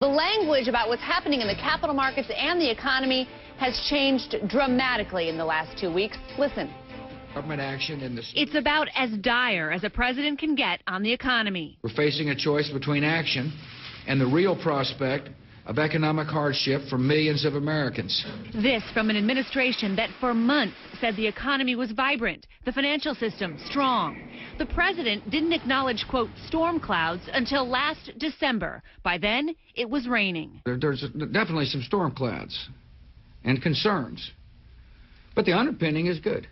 The language about what's happening in the capital markets and the economy has changed dramatically in the last 2 weeks. Listen. Government action in this. It's about as dire as a president can get on the economy. We're facing a choice between action and the real prospect of economic hardship for millions of Americans. This from an administration that for months said the economy was vibrant, the financial system strong. The president didn't acknowledge, quote, storm clouds until last December. By then, it was raining. There's definitely some storm clouds and concerns, but the underpinning is good.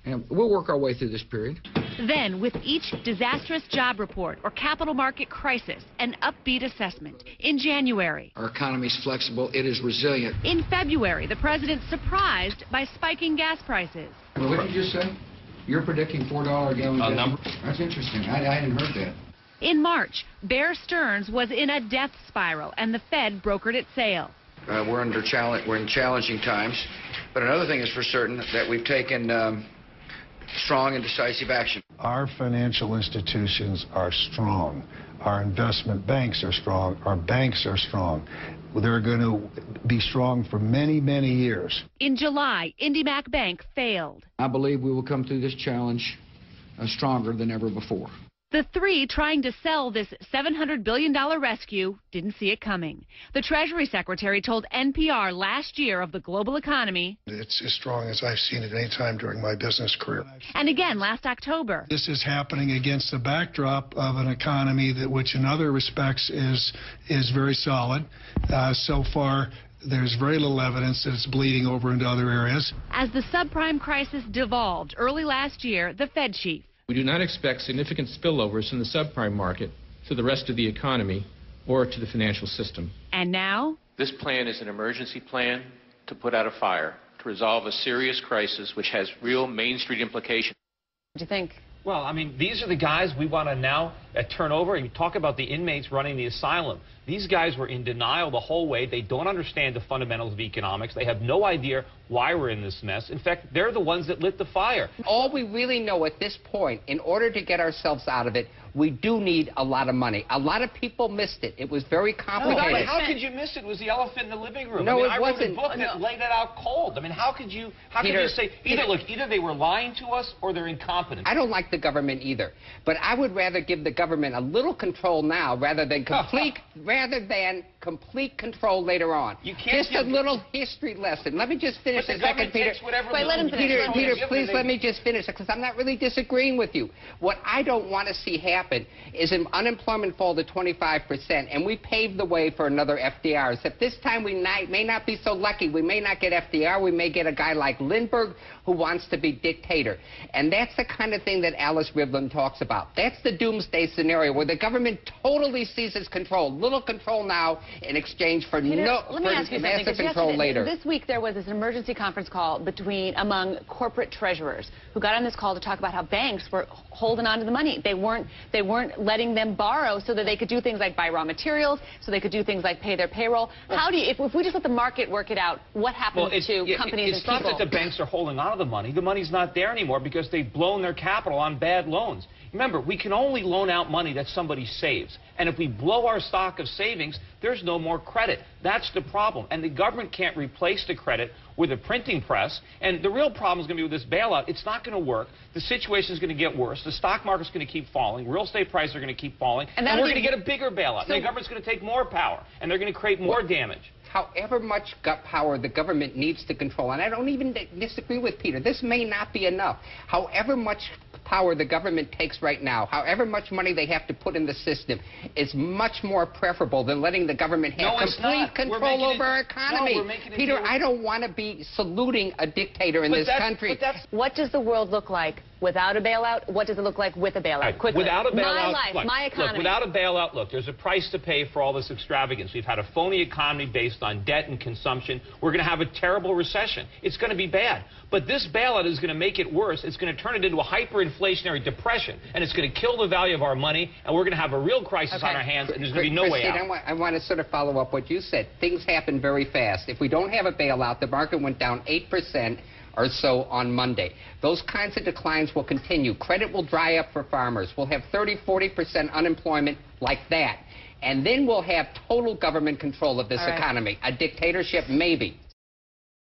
And we'll work our way through this period. Then, with each disastrous job report or capital market crisis, an upbeat assessment. In January. Our economy's flexible. It is resilient. In February, the president surprised by spiking gas prices. Well, what did you just say? You're predicting $4 a gallon number. That's interesting. I hadn't heard that. In March, Bear Stearns was in a death spiral, and the Fed brokered its sale. We're in challenging times. But another thing is for certain that we've taken strong and decisive action. Our financial institutions are strong. Our investment banks are strong. Our banks are strong. They're going to be strong for many, many years. In July, IndyMac Bank failed. I believe we will come through this challenge stronger than ever before. The three trying to sell this $700 billion rescue didn't see it coming. The Treasury Secretary told NPR last year of the global economy. It's as strong as I've seen it any time during my business career. And again last October. This is happening against the backdrop of an economy that, which in other respects is very solid. So far, there's very little evidence that it's bleeding over into other areas. As the subprime crisis devolved early last year, the Fed chief. We do not expect significant spillovers from the subprime market to the rest of the economy or to the financial system. And now? This plan is an emergency plan to put out a fire, to resolve a serious crisis which has real Main Street implications. What do you think? Well, I mean, these are the guys we want to now turn over. You talk about the inmates running the asylum. These guys were in denial the whole way. They don't understand the fundamentals of economics. They have no idea why we're in this mess. In fact, they're the ones that lit the fire. All we really know at this point, in order to get ourselves out of it, we do need a lot of money. A lot of people missed it. It was very complicated. No, how could you miss it? It was the elephant in the living room. No, I wrote wasn't. a book that laid it out cold. I mean, how could you say, either they were lying to us or they're incompetent. I don't like the government either, but I would rather give the government a little control now rather than complete control later on. You can't just a little history lesson. Let me just finish a second, Peter. Wait, let him finish. Peter, please let me just finish, because I'm not really disagreeing with you. What I don't want to see happen is an unemployment fall to 25%, and we paved the way for another FDR. Except this time we may not be so lucky. We may not get FDR. We may get a guy like Lindbergh who wants to be dictator. And that's the kind of thing that Alice Rivlin talks about. That's the doomsday scenario where the government totally seizes control. Little control now in exchange for massive control later. This week there was this emergency conference call among corporate treasurers who got on this call to talk about how banks were holding on to the money. They weren't letting them borrow so that they could do things like buy raw materials, so they could do things like pay their payroll. How do you, if we just let the market work it out, what happens to companies and people? It's not that the banks are holding on to the money. The money's not there anymore because they've blown their capital on bad loans. Remember, we can only loan out money that somebody saves. And if we blow our stock of savings, there's no more credit. That's the problem. And the government can't replace the credit with a printing press. And the real problem is going to be with this bailout. It's not going to work. The situation is going to get worse. The stock market's going to keep falling. Real estate prices are going to keep falling. And we're going to get a bigger bailout. And the government's going to take more power. And they're going to create more damage. However much gut power the government needs to control, and I don't even disagree with Peter, this may not be enough. However much power the government takes right now, however much money they have to put in the system, is much more preferable than letting the government have complete control over our economy. Peter, I don't want to be saluting a dictator in this country. What does the world look like without a bailout? What does it look like with a bailout? Right. Quickly. Without a bailout, my life, my economy. Look, without a bailout, look, there's a price to pay for all this extravagance. We've had a phony economy based on debt and consumption. We're going to have a terrible recession. It's going to be bad. But this bailout is going to make it worse. It's going to turn it into a hyperinflationary depression, and it's going to kill the value of our money, and we're going to have a real crisis on our hands, and there's going to be no way out. I want to sort of follow up what you said. Things happen very fast. If we don't have a bailout, the market went down 8% or so on Monday. Those kinds of declines will continue. Credit will dry up for farmers. We'll have 30, 40% unemployment like that. and then we'll have total government control of this All right. economy. A dictatorship, maybe.